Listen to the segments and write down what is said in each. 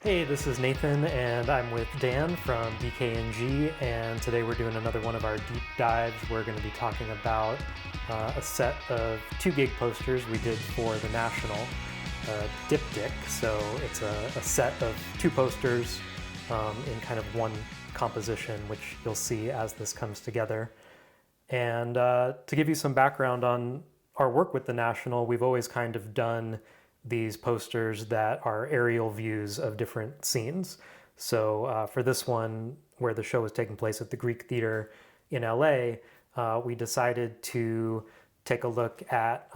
Hey, this is Nathan, and I'm with Dan from DKNG, and today we're doing another one of our deep dives. We're going to be talking about a set of 2 gig posters we did for the National, diptych. So it's a set of 2 posters in kind of one composition, which you'll see as this comes together. And to give you some background on our work with the National, we've always kind of done these posters that are aerial views of different scenes. So for this one, where the show was taking place at the Greek Theater in LA, we decided to take a look at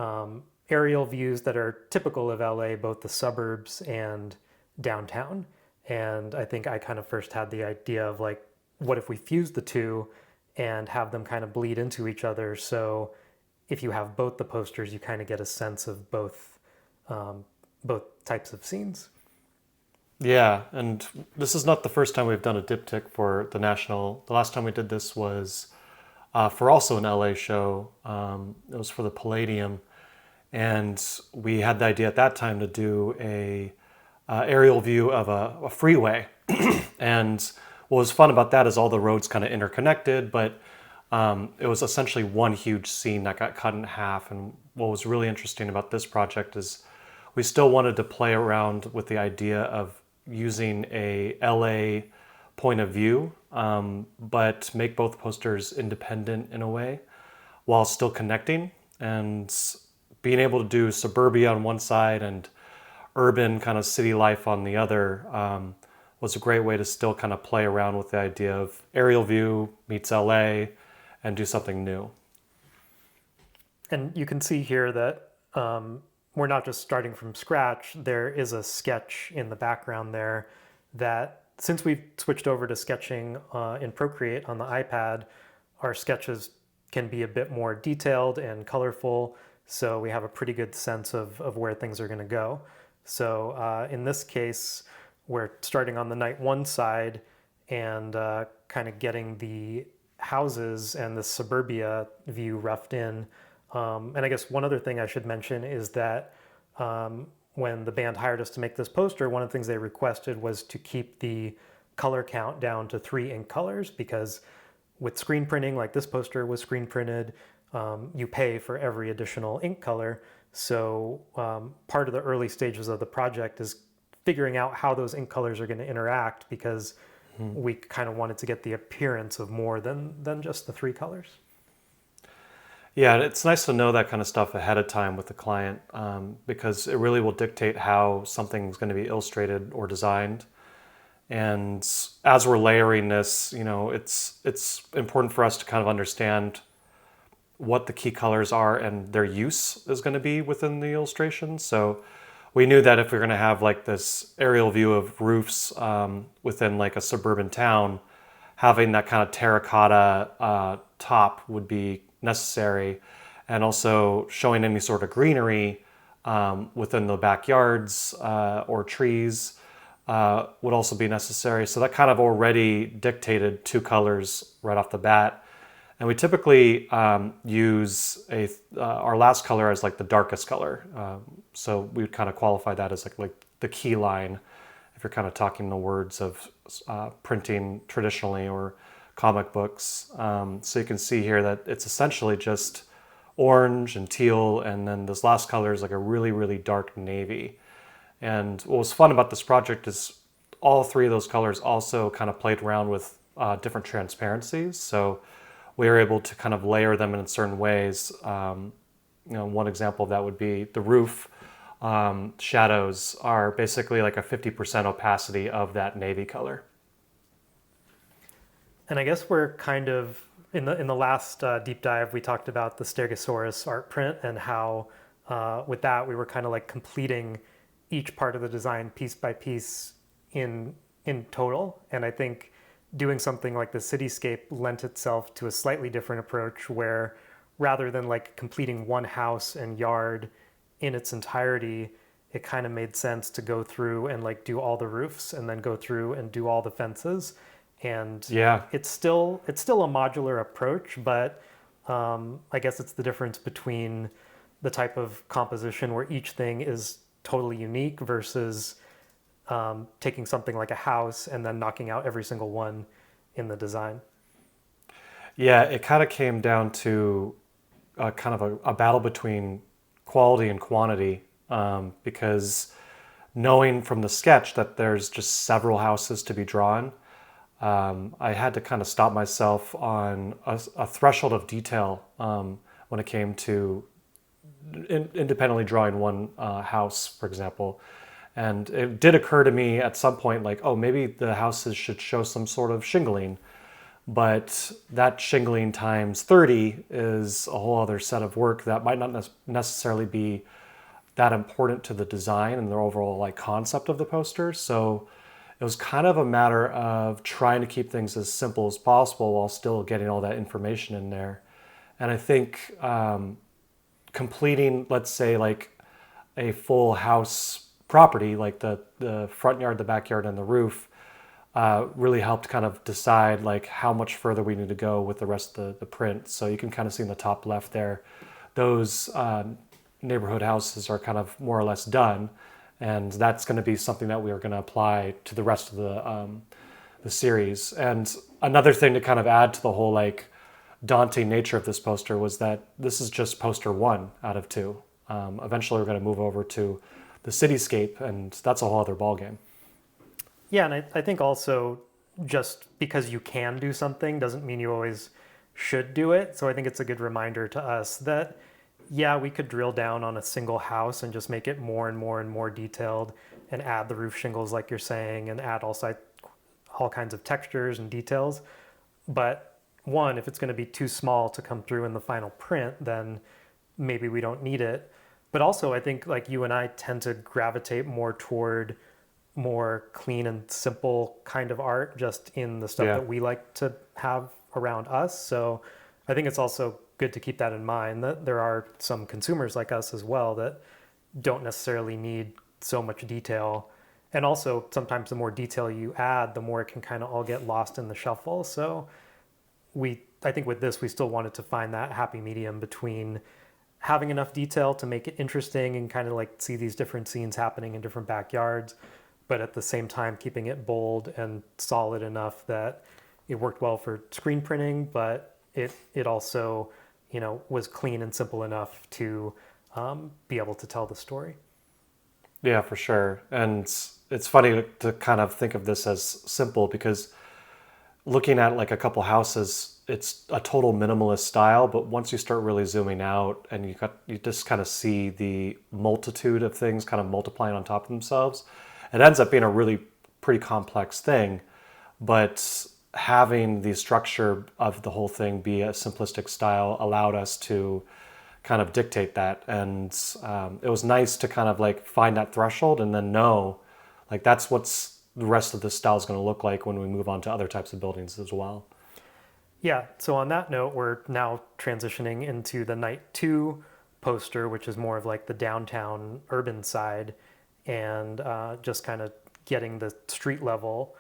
aerial views that are typical of LA, both the suburbs and downtown. And I think I kind of first had the idea of like, what if we fuse the two and have them kind of bleed into each other? So if you have both the posters, you kind of get a sense of both types of scenes. Yeah, and this is not the first time we've done a diptych for the National. The last time we did this was for also an LA show. It was for the Palladium, and we had the idea at that time to do a aerial view of a freeway. And what was fun about that is all the roads kind of interconnected, but it was essentially one huge scene that got cut in half. And what was really interesting about this project is we still wanted to play around with the idea of using a LA point of view, but make both posters independent in a way while still connecting, and being able to do suburbia on one side and urban kind of city life on the other was a great way to still kind of play around with the idea of aerial view meets LA and do something new. And you can see here that we're not just starting from scratch. There is a sketch in the background there that, since we've switched over to sketching in Procreate on the iPad, our sketches can be a bit more detailed and colorful, so we have a pretty good sense of where things are going to go. So in this case, we're starting on the night 1 side and kind of getting the houses and the suburbia view roughed in. And I guess one other thing I should mention is that when the band hired us to make this poster, one of the things they requested was to keep the color count down to 3 ink colors, because with screen printing, like this poster was screen printed, you pay for every additional ink color. So part of the early stages of the project is figuring out how those ink colors are going to interact, because we kind of wanted to get the appearance of more than just the 3 colors. Yeah, it's nice to know that kind of stuff ahead of time with the client, because it really will dictate how something's going to be illustrated or designed. And as we're layering this, it's important for us to kind of understand what the key colors are and their use is going to be within the illustration. So we knew that if we're going to have like this aerial view of roofs within like a suburban town, having that kind of terracotta top would be necessary, and also showing any sort of greenery within the backyards or trees would also be necessary. So that kind of already dictated 2 colors right off the bat. And we typically use our last color as like the darkest color. So we would kind of qualify that as like the key line if you're kind of talking the words of printing traditionally or comic books. So you can see here that it's essentially just orange and teal, and then this last color is like a really, really dark navy. And what was fun about this project is all 3 of those colors also kind of played around with different transparencies. So we were able to kind of layer them in certain ways. One example of that would be the roof shadows are basically like a 50% opacity of that navy color. And I guess we're kind of, in the last deep dive, we talked about the Stegosaurus art print, and how with that we were kind of like completing each part of the design piece by piece in total. And I think doing something like the cityscape lent itself to a slightly different approach, where rather than like completing one house and yard in its entirety, it kind of made sense to go through and like do all the roofs and then go through and do all the fences. And Yeah, it's still a modular approach, but I guess it's the difference between the type of composition where each thing is totally unique versus taking something like a house and then knocking out every single one in the design. Yeah, it kind of came down to kind of a battle between quality and quantity, because knowing from the sketch that there's just several houses to be drawn, I had to kind of stop myself on a threshold of detail when it came to independently drawing one house, for example. And it did occur to me at some point, like, oh, maybe the houses should show some sort of shingling. But that shingling times 30 is a whole other set of work that might not necessarily be that important to the design and the overall like concept of the poster. So it was kind of a matter of trying to keep things as simple as possible while still getting all that information in there. And I think completing, let's say, like a full house property, like the front yard, the backyard, and the roof, really helped kind of decide like how much further we need to go with the rest of the print. So you can kind of see in the top left there, those neighborhood houses are kind of more or less done. And that's going to be something that we are going to apply to the rest of the series. And another thing to kind of add to the whole like daunting nature of this poster was that this is just poster 1 out of 2. Eventually we're going to move over to the cityscape, and that's a whole other ballgame. Yeah, and I think also just because you can do something doesn't mean you always should do it. So I think it's a good reminder to us that, yeah, we could drill down on a single house and just make it more and more and more detailed and add the roof shingles like you're saying and add all kinds of textures and details. But one, if it's going to be too small to come through in the final print, then maybe we don't need it. But also I think like you and I tend to gravitate more toward more clean and simple kind of art just in the stuff Yeah. that we like to have around us. So I think it's also good to keep that in mind that there are some consumers like us as well that don't necessarily need so much detail. And also sometimes the more detail you add, the more it can kind of all get lost in the shuffle. So I think with this, we still wanted to find that happy medium between having enough detail to make it interesting and kind of like see these different scenes happening in different backyards, but at the same time keeping it bold and solid enough that it worked well for screen printing, but it also, was clean and simple enough to be able to tell the story. Yeah, for sure. And it's funny to kind of think of this as simple because looking at like a couple houses, it's a total minimalist style, but once you start really zooming out and you just kind of see the multitude of things kind of multiplying on top of themselves, it ends up being a really pretty complex thing. But having the structure of the whole thing be a simplistic style allowed us to kind of dictate that. And it was nice to kind of like find that threshold and then know like that's what's the rest of the style is going to look like when we move on to other types of buildings as well. Yeah, so on that note, we're now transitioning into the Night 2 poster, which is more of like the downtown urban side, and just kind of getting the street level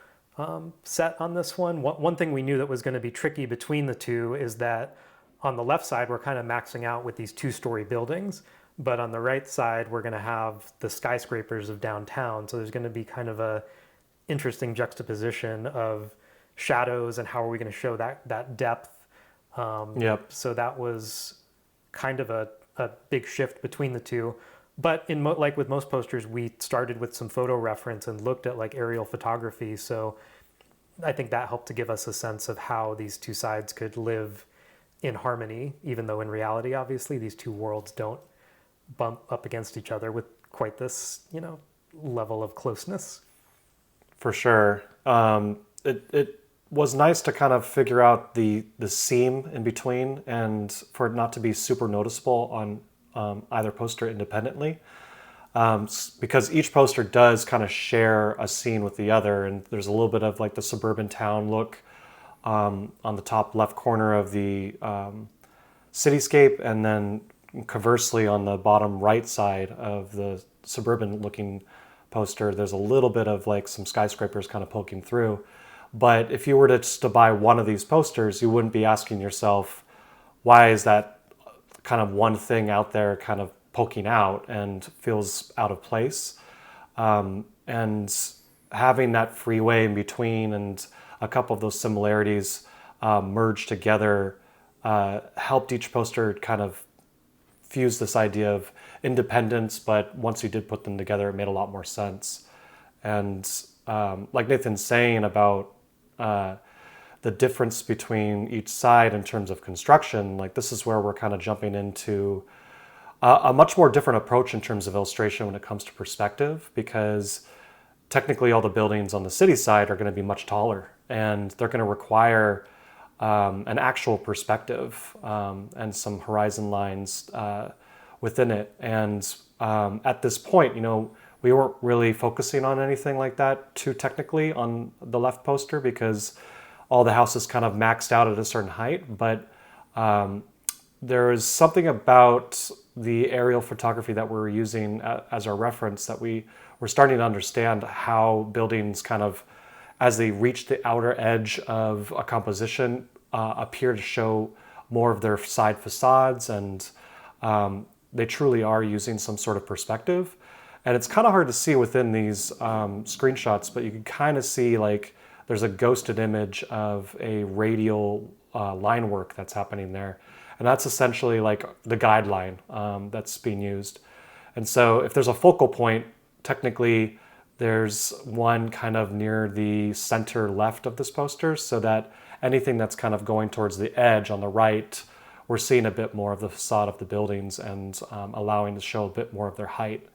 set on this one. One thing we knew that was going to be tricky between the two is that on the left side, we're kind of maxing out with these 2-story buildings, but on the right side, we're going to have the skyscrapers of downtown. So there's going to be kind of a interesting juxtaposition of shadows and how are we going to show that depth. Yep. So that was kind of a big shift between the two. But like with most posters, we started with some photo reference and looked at like aerial photography. So I think that helped to give us a sense of how these two sides could live in harmony, even though in reality, obviously, these two worlds don't bump up against each other with quite this, level of closeness. For sure. It was nice to kind of figure out the seam in between and for it not to be super noticeable on either poster independently. Because each poster does kind of share a scene with the other, and there's a little bit of like the suburban town look on the top left corner of the cityscape, and then conversely on the bottom right side of the suburban looking poster, there's a little bit of like some skyscrapers kind of poking through. But if you were to just to buy one of these posters, you wouldn't be asking yourself, why is that kind of one thing out there kind of poking out and feels out of place? And having that freeway in between and a couple of those similarities merged together helped each poster kind of fuse this idea of independence, but once you did put them together, it made a lot more sense. And like Nathan's saying about the difference between each side in terms of construction, like this is where we're kind of jumping into a much more different approach in terms of illustration when it comes to perspective, because technically all the buildings on the city side are going to be much taller and they're going to require an actual perspective and some horizon lines within it. And at this point, we weren't really focusing on anything like that too technically on the left poster because all the houses kind of maxed out at a certain height. But there is something about the aerial photography that we're using as our reference that we're starting to understand how buildings kind of, as they reach the outer edge of a composition, appear to show more of their side facades, and they truly are using some sort of perspective. And it's kind of hard to see within these screenshots, but you can kind of see like there's a ghosted image of a radial line work that's happening there. And that's essentially like the guideline that's being used. And so if there's a focal point, technically there's one kind of near the center left of this poster, so that anything that's kind of going towards the edge on the right, we're seeing a bit more of the facade of the buildings and allowing to show a bit more of their height.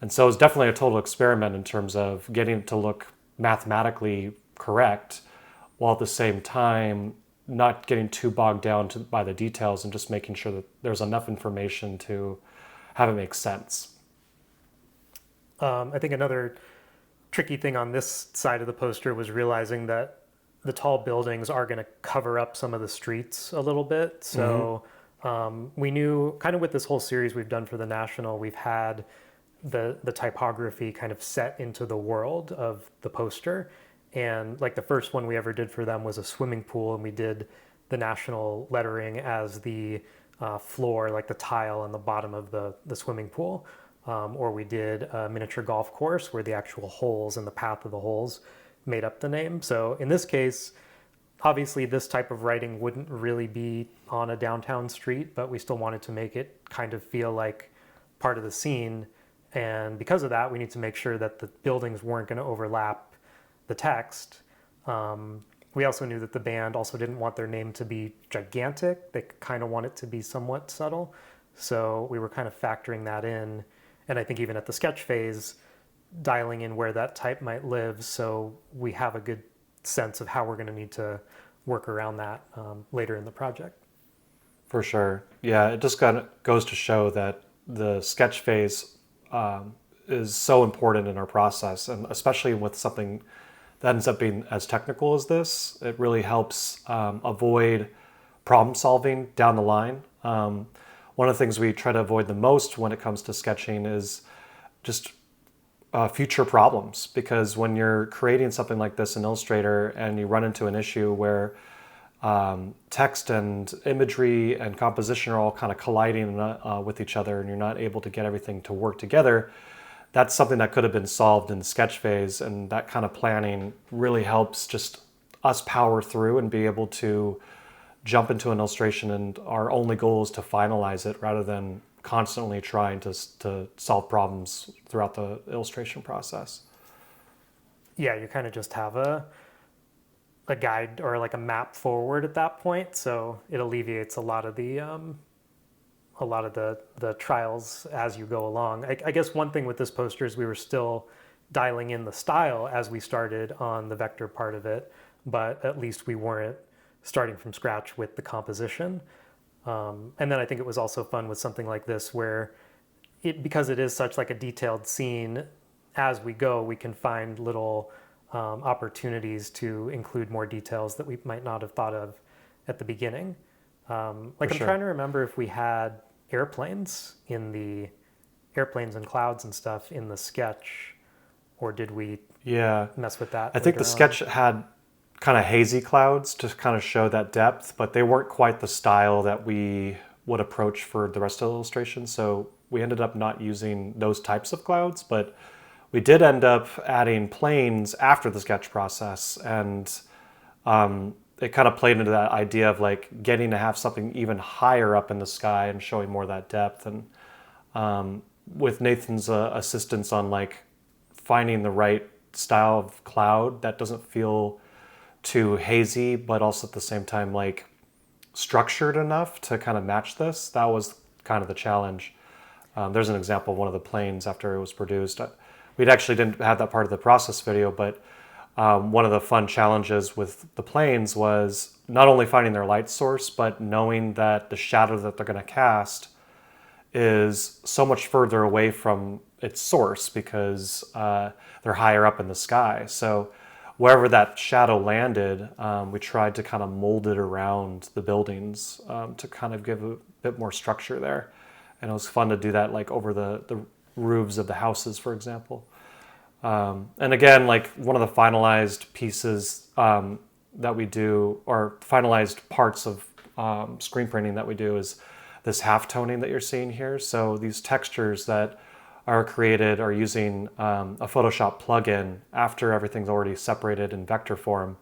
And so it's definitely a total experiment in terms of getting it to look mathematically correct, while at the same time not getting too bogged down by the details and just making sure that there's enough information to have it make sense. I think another tricky thing on this side of the poster was realizing that the tall buildings are going to cover up some of the streets a little bit. So we knew kind of with this whole series we've done for the National, we've had the typography kind of set into the world of the poster. And like the first one we ever did for them was a swimming pool, and we did the National lettering as the floor, like the tile on the bottom of the swimming pool. Or we did a miniature golf course where the actual holes and the path of the holes made up the name. So in this case, obviously this type of writing wouldn't really be on a downtown street, but we still wanted to make it kind of feel like part of the scene. And because of that, we need to make sure that the buildings weren't going to overlap the text. We also knew that the band also didn't want their name to be gigantic. They kind of want it to be somewhat subtle. So we were kind of factoring that in. And I think even at the sketch phase, dialing in where that type might live, so we have a good sense of how we're going to need to work around that later in the project. For sure. Yeah, it just goes to show that the sketch phase is so important in our process, and especially with something that ends up being as technical as this, it really helps avoid problem solving down the line. One of the things we try to avoid the most when it comes to sketching is just future problems, because when you're creating something like this in Illustrator and you run into an issue where text and imagery and composition are all kind of colliding with each other and you're not able to get everything to work together, that's something that could have been solved in the sketch phase. And that kind of planning really helps just us power through and be able to jump into an illustration, and our only goal is to finalize it rather than constantly trying to solve problems throughout the illustration process. Yeah, you kind of just have a guide or like a map forward at that point, so it alleviates a lot of the trials as you go along. I guess one thing with this poster is we were still dialing in the style as we started on the vector part of it, but at least we weren't starting from scratch with the composition. And then I think it was also fun with something like this where because it is such like a detailed scene, as we go, we can find little opportunities to include more details that we might not have thought of at the beginning. I'm trying to remember if we had airplanes and clouds and stuff in the sketch, or did we mess with that? I think the sketch had kind of hazy clouds to kind of show that depth, but they weren't quite the style that we would approach for the rest of the illustration. So we ended up not using those types of clouds, but We did end up adding planes after the sketch process, and it kind of played into that idea of like getting to have something even higher up in the sky and showing more of that depth. And with Nathan's assistance on like finding the right style of cloud that doesn't feel too hazy, but also at the same time like structured enough to kind of match this, that was kind of the challenge. There's an example of one of the planes after it was produced. We actually didn't have that part of the process video, but one of the fun challenges with the planes was not only finding their light source, but knowing that the shadow that they're going to cast is so much further away from its source because they're higher up in the sky. So wherever that shadow landed, we tried to kind of mold it around the buildings to kind of give a bit more structure there. And it was fun to do that like over the roofs of the houses, for example. And again, like one of the finalized pieces that we do, or finalized parts of screen printing that we do, is this halftoning that you're seeing here. So these textures that are created are using a Photoshop plugin after everything's already separated in vector form.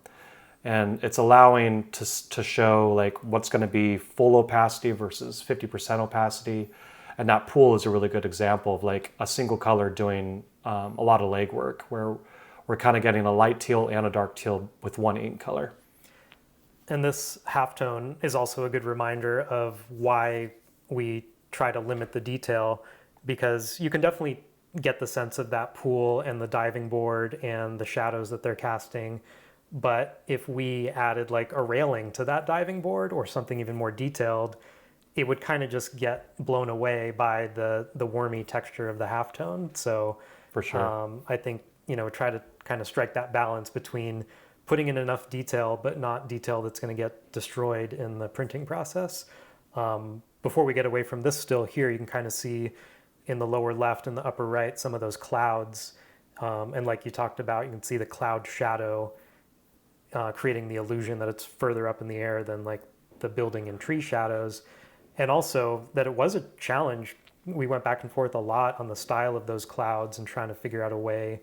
And it's allowing to show like what's going to be full opacity versus 50% opacity. And that pool is a really good example of like a single color doing a lot of legwork, where we're kind of getting a light teal and a dark teal with one ink color. And this halftone is also a good reminder of why we try to limit the detail, because you can definitely get the sense of that pool and the diving board and the shadows that they're casting. But if we added like a railing to that diving board or something even more detailed, it would kind of just get blown away by the wormy texture of the halftone. So For sure. I think, try to kind of strike that balance between putting in enough detail, but not detail that's going to get destroyed in the printing process. Before we get away from this still here, you can kind of see in the lower left and the upper right some of those clouds. And like you talked about, you can see the cloud shadow creating the illusion that it's further up in the air than like the building and tree shadows. And also that it was a challenge. We went back and forth a lot on the style of those clouds and trying to figure out a way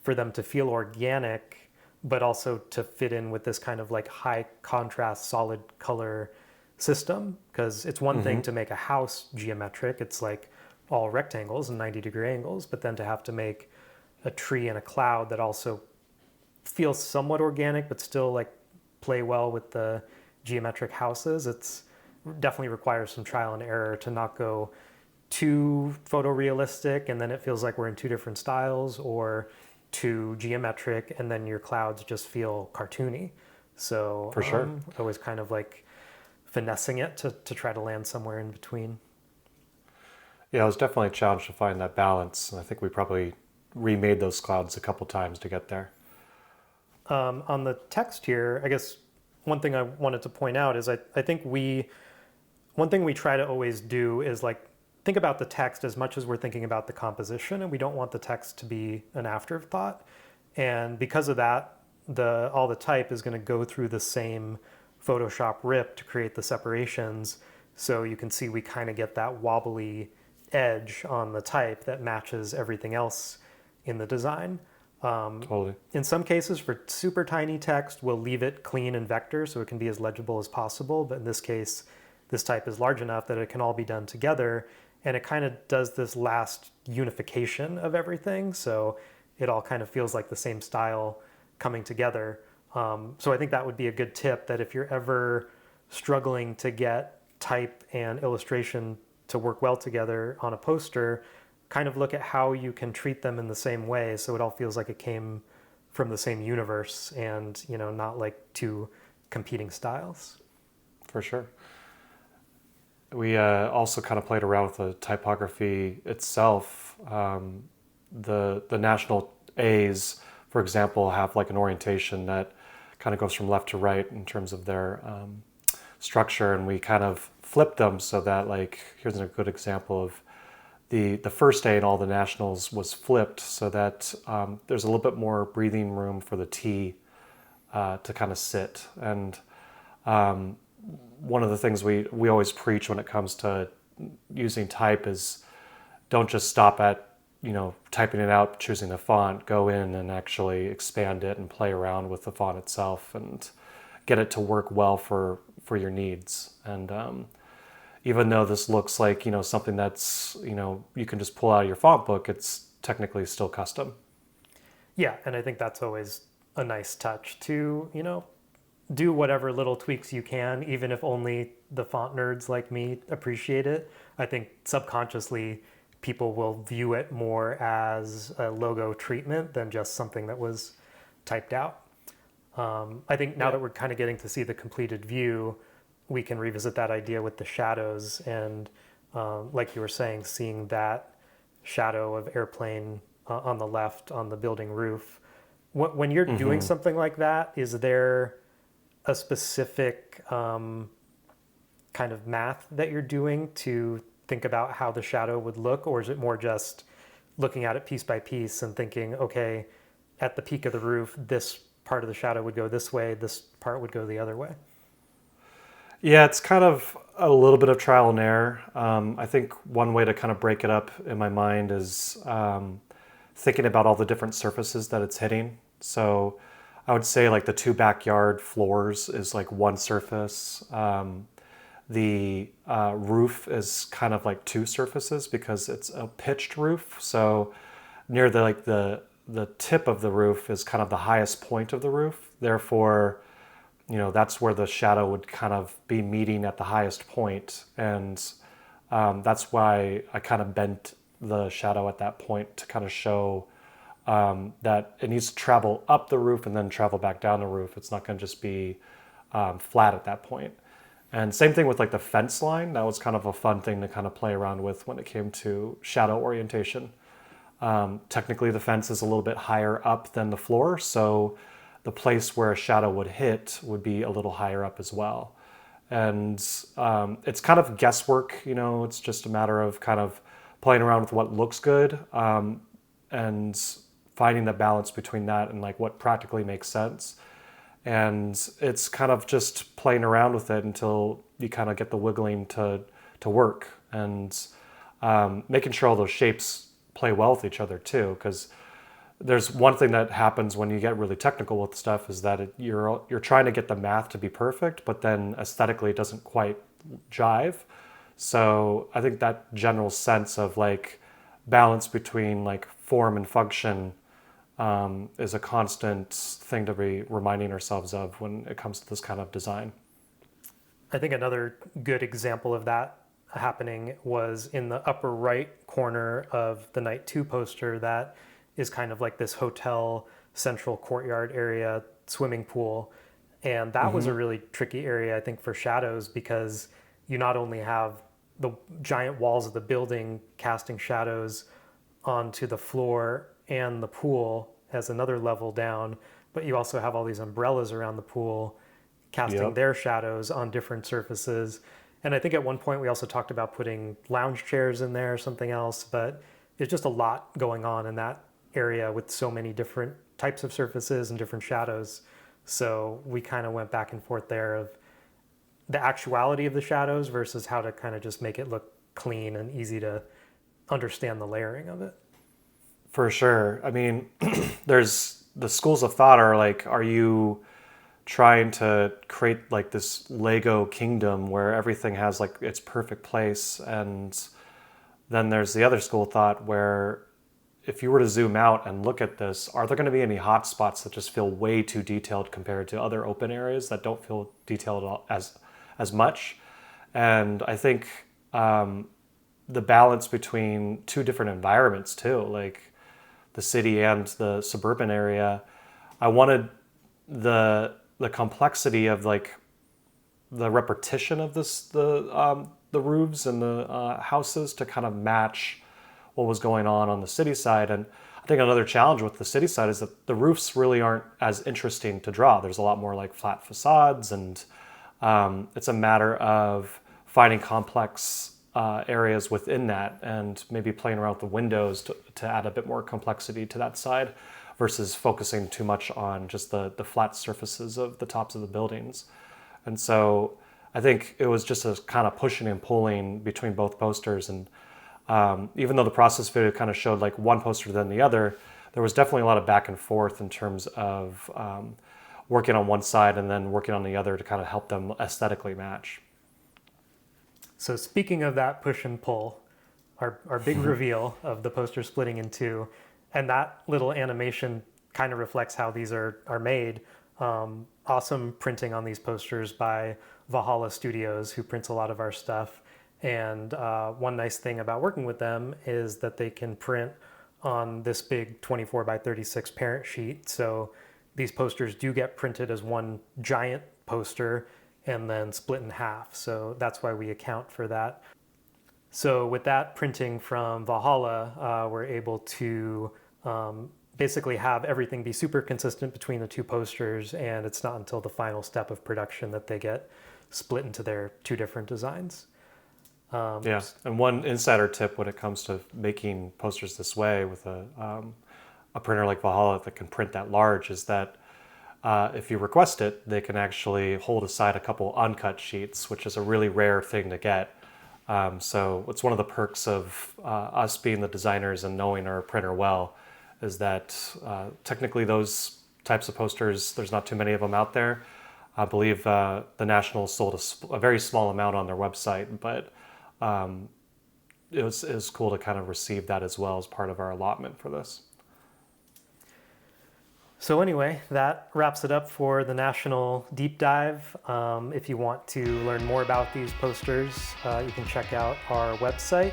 for them to feel organic, but also to fit in with this kind of like high contrast, solid color system. Because it's one thing to make a house geometric. It's like all rectangles and 90-degree angles, but then to have to make a tree and a cloud that also feels somewhat organic, but still like play well with the geometric houses, it's definitely requires some trial and error to not go too photorealistic and then it feels like we're in two different styles, or too geometric and then your clouds just feel cartoony. So For sure. always kind of like finessing it to try to land somewhere in between. Yeah, it was definitely a challenge to find that balance. And I think we probably remade those clouds a couple times to get there. On the text here, I guess one thing I wanted to point out is I think one thing we try to always do is like think about the text as much as we're thinking about the composition, and we don't want the text to be an afterthought. And because of that, all the type is going to go through the same Photoshop rip to create the separations. So you can see we kind of get that wobbly edge on the type that matches everything else in the design. Totally. In some cases, for super tiny text, we'll leave it clean and vector so it can be as legible as possible. But in this case, this type is large enough that it can all be done together. And it kind of does this last unification of everything. So it all kind of feels like the same style coming together. So I think that would be a good tip, that if you're ever struggling to get type and illustration to work well together on a poster, kind of look at how you can treat them in the same way so it all feels like it came from the same universe and, not like two competing styles. For sure. We also kind of played around with the typography itself. The national A's, for example, have like an orientation that kind of goes from left to right in terms of their structure, and we kind of flipped them so that, like, here's a good example of the first A in all the nationals was flipped so that there's a little bit more breathing room for the T to kind of sit. And one of the things we always preach when it comes to using type is don't just stop at typing it out, choosing the font, go in and actually expand it and play around with the font itself and get it to work well for your needs. And even though this looks like, something that's, you can just pull out of your font book, it's technically still custom. Yeah, and I think that's always a nice touch to, do whatever little tweaks you can, even if only the font nerds like me appreciate it. I think subconsciously people will view it more as a logo treatment than just something that was typed out. I think now that we're kind of getting to see the completed view, we can revisit that idea with the shadows and, like you were saying, seeing that shadow of airplane on the left on the building roof. When you're doing something like that, is there a specific kind of math that you're doing to think about how the shadow would look, or is it more just looking at it piece by piece and thinking, okay, at the peak of the roof, this part of the shadow would go this way, this part would go the other way? Yeah, it's kind of a little bit of trial and error. I think one way to kind of break it up in my mind is thinking about all the different surfaces that it's hitting. So I would say like the 2 backyard floors is like one surface. The roof is kind of like 2 surfaces because it's a pitched roof. So near the tip of the roof is kind of the highest point of the roof. Therefore, that's where the shadow would kind of be meeting at the highest point. And that's why I kind of bent the shadow at that point to kind of show that it needs to travel up the roof and then travel back down the roof. It's not going to just be flat at that point. And same thing with like the fence line. That was kind of a fun thing to kind of play around with when it came to shadow orientation. Technically, the fence is a little bit higher up than the floor, so the place where a shadow would hit would be a little higher up as well. And it's kind of guesswork, it's just a matter of kind of playing around with what looks good and finding the balance between that and like what practically makes sense. And it's kind of just playing around with it until you kind of get the wiggling to work, and making sure all those shapes play well with each other too. Because there's one thing that happens when you get really technical with stuff is that you're trying to get the math to be perfect, but then aesthetically it doesn't quite jive. So I think that general sense of like balance between like form and function is a constant thing to be reminding ourselves of when it comes to this kind of design. I think another good example of that happening was in the upper right corner of the Night 2 poster that is kind of like this hotel central courtyard area, swimming pool. And that was a really tricky area, I think, for shadows, because you not only have the giant walls of the building casting shadows onto the floor and the pool as another level down, but you also have all these umbrellas around the pool casting their shadows on different surfaces. And I think at one point we also talked about putting lounge chairs in there or something else, but there's just a lot going on in that area with so many different types of surfaces and different shadows. So we kind of went back and forth there of the actuality of the shadows versus how to kind of just make it look clean and easy to understand the layering of it. For sure. I mean, there's the schools of thought are like, are you trying to create like this Lego kingdom where everything has like its perfect place? And then there's the other school of thought where if you were to zoom out and look at this, are there going to be any hot spots that just feel way too detailed compared to other open areas that don't feel detailed as much? And I think the balance between 2 different environments too, like the city and the suburban area, I wanted the complexity of like the repetition of the roofs and the houses to kind of match what was going on the city side. And I think another challenge with the city side is that the roofs really aren't as interesting to draw. There's a lot more like flat facades, and it's a matter of finding complex areas within that and maybe playing around with the windows to add a bit more complexity to that side versus focusing too much on just the flat surfaces of the tops of the buildings. And so I think it was just a kind of pushing and pulling between both posters, and Even though the process video kind of showed like one poster than the other, there was definitely a lot of back and forth in terms of working on one side and then working on the other to kind of help them aesthetically match. So speaking of that push and pull, our big reveal of the poster splitting in two, and that little animation kind of reflects how these are made. Awesome printing on these posters by Valhalla Studios, who prints a lot of our stuff. And one nice thing about working with them is that they can print on this big 24 by 36 parent sheet. So these posters do get printed as one giant poster and then split in half. So that's why we account for that. So with that printing from Valhalla, we're able to basically have everything be super consistent between the two posters, and it's not until the final step of production that they get split into their two different designs. Yeah, and one insider tip when it comes to making posters this way with a printer like Valhalla that can print that large is that if you request it, they can actually hold aside a couple uncut sheets, which is a really rare thing to get. So it's one of the perks of us being the designers and knowing our printer well, is that technically those types of posters, there's not too many of them out there. I believe the National sold a very small amount on their website, but it was cool to kind of receive that as well as part of our allotment for this. So anyway, that wraps it up for the National Deep Dive. If you want to learn more about these posters, you can check out our website.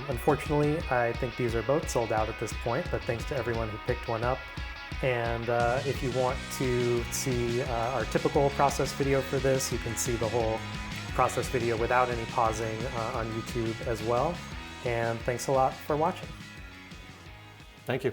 Unfortunately, I think these are both sold out at this point, but thanks to everyone who picked one up. And if you want to see our typical process video for this, you can see the whole process video without any pausing on YouTube as well. And thanks a lot for watching. Thank you.